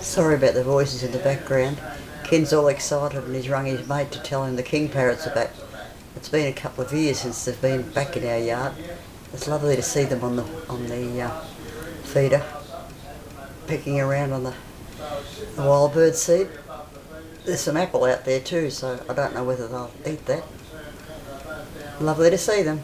Sorry about the voices in the background. Ken's all excited and he's rung his mate to tell him the king parrots are back. It's been a couple of years since they've been back in our yard. It's lovely to see them on the feeder, pecking around on the wild bird seed. There's some apple out there too, so I don't know whether they'll eat that. Lovely to see them.